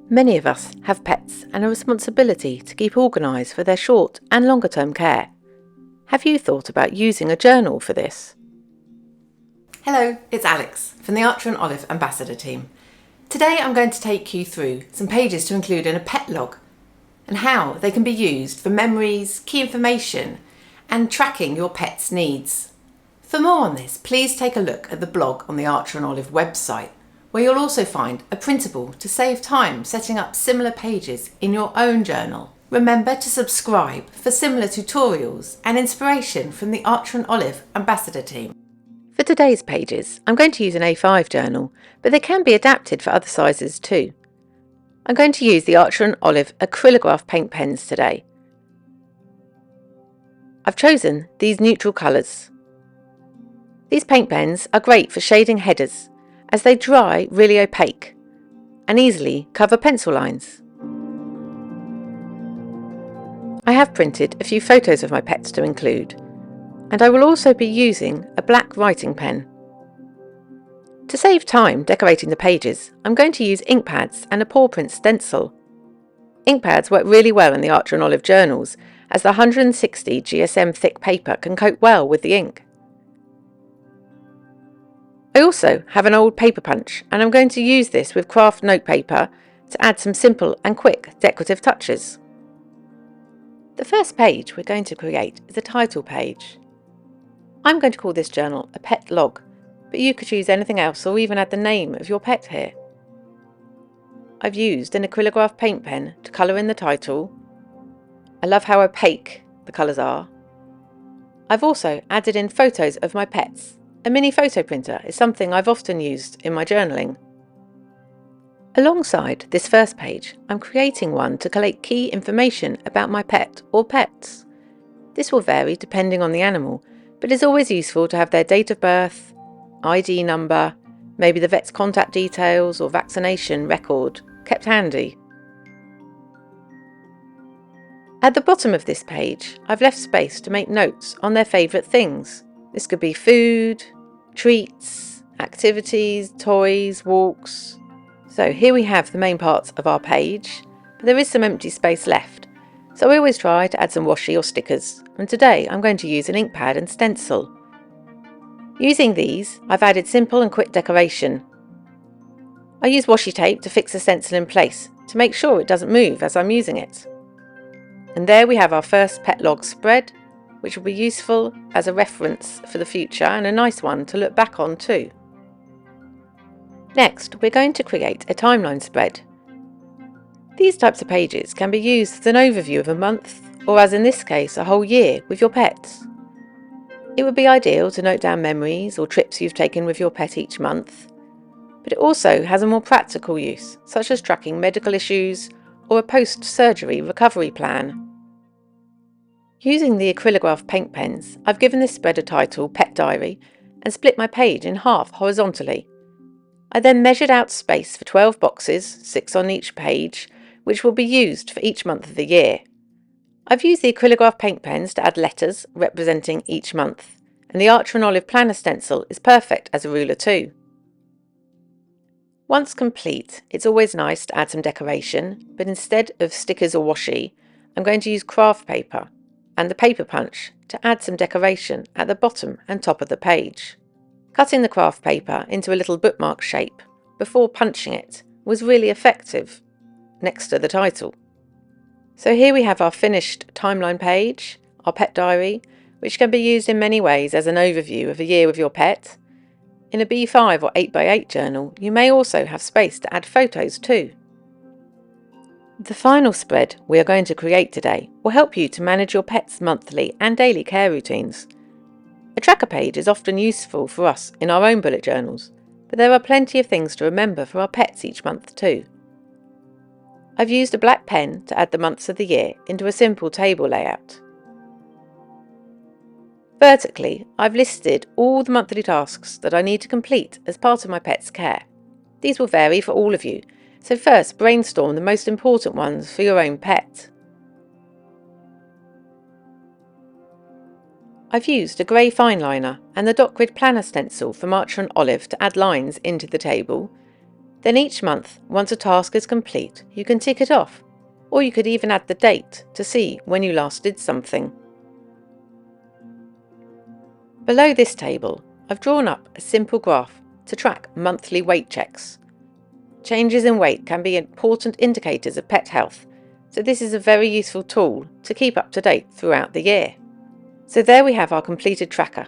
Many of us have pets and a responsibility to keep organised for their short and longer term care. Have you thought about using a journal for this? Hello, it's Alex from the Archer and Olive Ambassador team. Today I'm going to take you through some pages to include in a pet log and how they can be used for memories, key information and tracking your pet's needs. For more on this, please take a look at the blog on the Archer and Olive website, where you'll also find a printable to save time setting up similar pages in your own journal. Remember to subscribe for similar tutorials and inspiration from the Archer and Olive Ambassador team. For today's pages, I'm going to use an A5 journal, but they can be adapted for other sizes too. I'm going to use the Archer and Olive Acrylograph paint pens today. I've chosen these neutral colours. These paint pens are great for shading headers, as they dry really opaque and easily cover pencil lines. I have printed a few photos of my pets to include, and I will also be using a black writing pen. To save time decorating the pages, I'm going to use ink pads and a paw print stencil. Ink pads work really well in the Archer and Olive journals, as the 160 GSM thick paper can coat well with the ink. I also have an old paper punch, and I'm going to use this with craft notepaper to add some simple and quick decorative touches. The first page we're going to create is a title page. I'm going to call this journal a pet log, but you could use anything else or even add the name of your pet here. I've used an acrylograph paint pen to colour in the title. I love how opaque the colours are. I've also added in photos of my pets. A mini photo printer is something I've often used in my journaling. Alongside this first page, I'm creating one to collate key information about my pet or pets. This will vary depending on the animal, but it's always useful to have their date of birth, ID number, maybe the vet's contact details or vaccination record kept handy. At the bottom of this page, I've left space to make notes on their favourite things. This could be food, treats, activities, toys, walks. So here we have the main parts of our page, but there is some empty space left. So I always try to add some washi or stickers, and today I'm going to use an ink pad and stencil. Using these, I've added simple and quick decoration. I use washi tape to fix the stencil in place to make sure it doesn't move as I'm using it. And there we have our first pet log spread, which will be useful as a reference for the future and a nice one to look back on too. Next, we're going to create a timeline spread. These types of pages can be used as an overview of a month, or as in this case, a whole year with your pets. It would be ideal to note down memories or trips you've taken with your pet each month, but it also has a more practical use, such as tracking medical issues or a post-surgery recovery plan. Using the acrylograph paint pens, I've given this spread a title, Pet Diary, and split my page in half horizontally. I then measured out space for 12 boxes, 6 on each page, which will be used for each month of the year. I've used the acrylograph paint pens to add letters representing each month, and the Archer and Olive planner stencil is perfect as a ruler too. Once complete, it's always nice to add some decoration, but instead of stickers or washi, I'm going to use craft paper and the paper punch to add some decoration at the bottom and top of the page. Cutting the craft paper into a little bookmark shape before punching it was really effective next to the title. So here we have our finished timeline page, our pet diary, which can be used in many ways as an overview of a year with your pet. In a B5 or 8x8 journal, you may also have space to add photos too. The final spread we are going to create today will help you to manage your pet's monthly and daily care routines. A tracker page is often useful for us in our own bullet journals, but there are plenty of things to remember for our pets each month too. I've used a black pen to add the months of the year into a simple table layout. Vertically, I've listed all the monthly tasks that I need to complete as part of my pet's care. These will vary for all of you, so first brainstorm the most important ones for your own pet. I've used a grey fine liner and the dot grid planner stencil from Archer and Olive to add lines into the table, Then each month, once a task is complete, you can tick it off, or you could even add the date to see when you last did something. Below this table, I've drawn up a simple graph to track monthly weight checks. Changes in weight can be important indicators of pet health, so this is a very useful tool to keep up to date throughout the year. So there we have our completed tracker,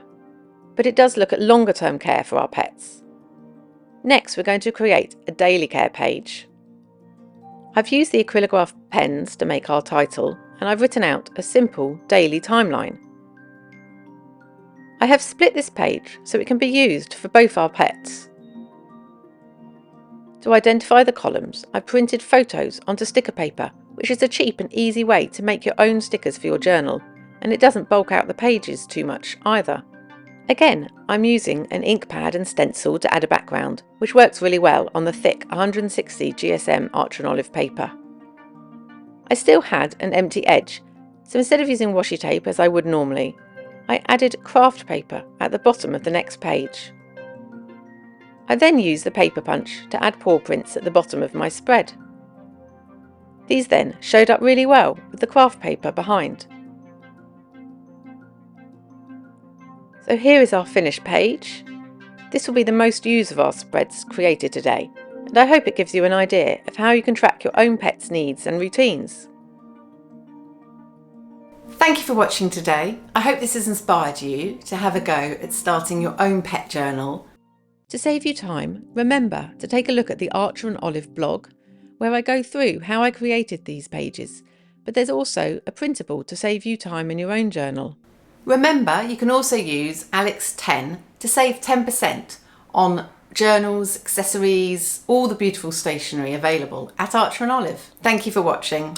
but it does look at longer term care for our pets. Next, we're going to create a daily care page. I've used the Acrylograph pens to make our title, and I've written out a simple daily timeline. I have split this page so it can be used for both our pets. To identify the columns, I've printed photos onto sticker paper, which is a cheap and easy way to make your own stickers for your journal, and it doesn't bulk out the pages too much either. Again, I'm using an ink pad and stencil to add a background, which works really well on the thick 160 GSM Archer and Olive paper. I still had an empty edge, so instead of using washi tape as I would normally, I added craft paper at the bottom of the next page. I then used the paper punch to add paw prints at the bottom of my spread. These then showed up really well with the craft paper behind. So here is our finished page. This will be the most used of our spreads created today, and I hope it gives you an idea of how you can track your own pet's needs and routines. Thank you for watching today. I hope this has inspired you to have a go at starting your own pet journal. To save you time, remember to take a look at the Archer and Olive blog, where I go through how I created these pages, but there's also a printable to save you time in your own journal. Remember, you can also use Alex 10 to save 10% on journals, accessories, all the beautiful stationery available at Archer and Olive. Thank you for watching.